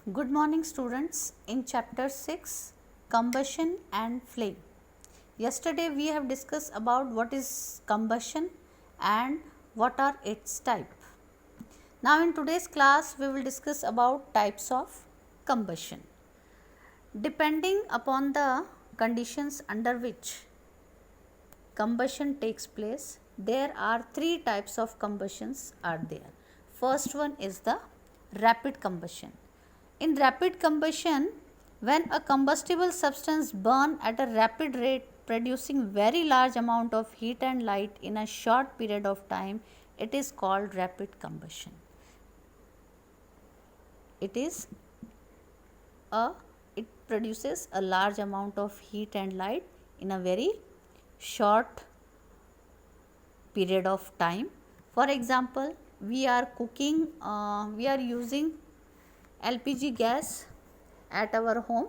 Good morning students. In chapter 6, combustion and flame. Yesterday we have discussed about what is combustion and what are its type. Now in today's class we will discuss about types of combustion. Depending upon the conditions under which combustion takes place, there are three types of combustions are there. First one is the rapid combustion. In rapid combustion, when a combustible substance burns at a rapid rate producing very large amount of heat and light in a short period of time, it is called rapid combustion. It produces a large amount of heat and light in a very short period of time. For example, we are using LPG gas at our home.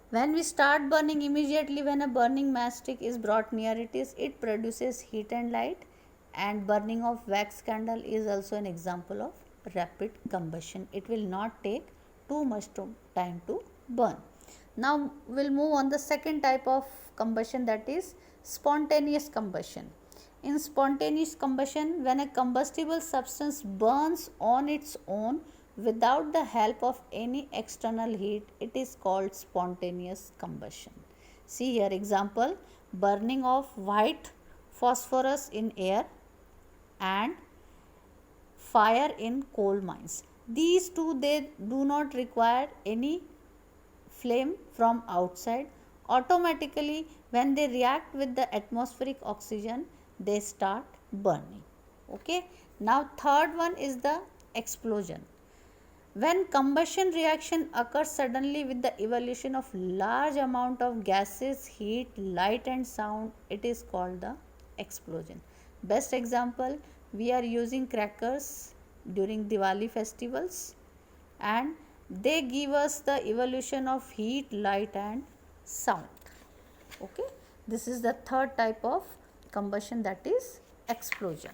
When we start burning, immediately when a burning matchstick is brought near it produces heat and light, and burning of wax candle is also an example of rapid combustion. It will not take too much time to burn. Now we'll move on the second type of combustion, that is spontaneous combustion. In spontaneous combustion, when a combustible substance burns on its own without the help of any external heat, it is called spontaneous combustion. See here example, burning of white phosphorus in air and fire in coal mines. These two, they do not require any flame from outside. Automatically when they react with the atmospheric oxygen, they start burning. Okay. Now third one is the explosion. When combustion reaction occurs suddenly with the evolution of large amount of gases, heat, light and sound, it is called the explosion. Best example, we are using crackers during Diwali festivals and they give us the evolution of heat, light and sound. Okay, this is the third type of combustion, that is explosion.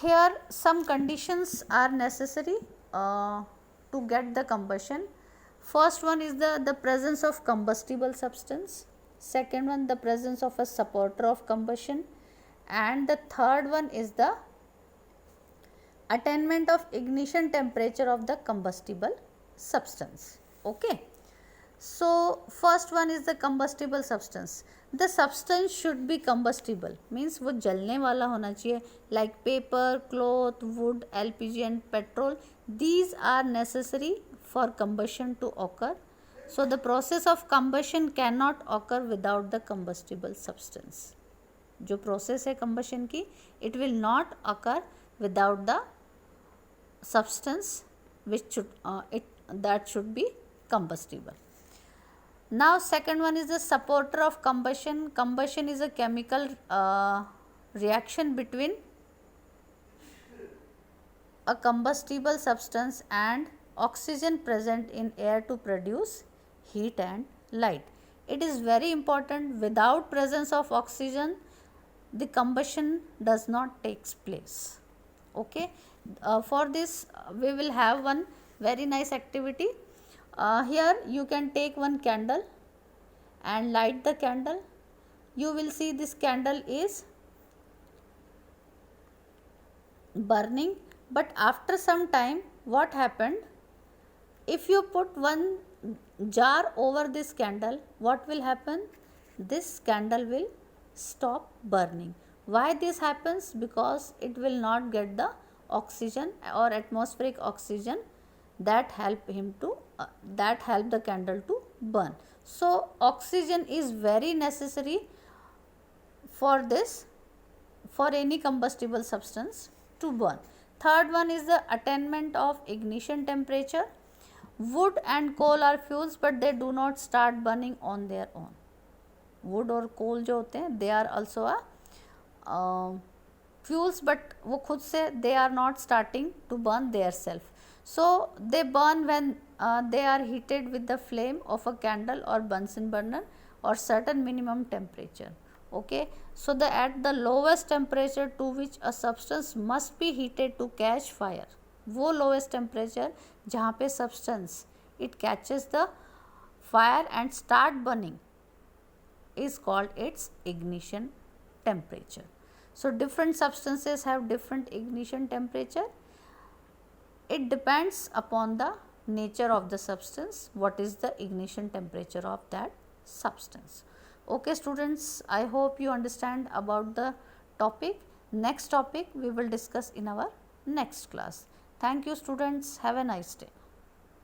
Here some conditions are necessary to get the combustion. First one is the presence of combustible substance. Second one, the presence of a supporter of combustion. And the third one is the attainment of ignition temperature of the combustible substance. Okay. So first one is the combustible substance. The substance should be combustible, means वो जलने वाला होना चाहिए, like paper, cloth, wood, LPG and petrol. These are necessary for combustion to occur. So the process of combustion cannot occur without the combustible substance. जो process है combustion की, it will not occur without the substance which should be combustible. Now second one is the supporter of combustion. Combustion is a chemical reaction between a combustible substance and oxygen present in air to produce heat and light. It is very important, without presence of oxygen the combustion does not takes place. Okay. For this we will have one very nice activity. Here you can take one candle and light the candle. You will see this candle is burning, but after some time what happened, if you put one jar over this candle, what will happen? This candle will stop burning. Why this happens? Because it will not get the oxygen or atmospheric oxygen that help the candle to burn. So oxygen is very necessary for this, for any combustible substance to burn. Third one is the attainment of ignition temperature. Wood and coal are fuels, but they do not start burning on their own. Wood और coal जो होते हैं, they are also a fuels, but वो खुद से they are not starting to burn their self. So they burn when they are heated with the flame of a candle or Bunsen burner or certain minimum temperature. Okay, so at the lowest temperature to which a substance must be heated to catch fire. वो lowest temperature जहाँ पे substance it catches the fire and start burning is called its ignition temperature. So different substances have different ignition temperature. It depends upon the nature of the substance, what is the ignition temperature of that substance. Okay students, I hope you understand about the topic. Next topic we will discuss in our next class. Thank you students, have a nice day.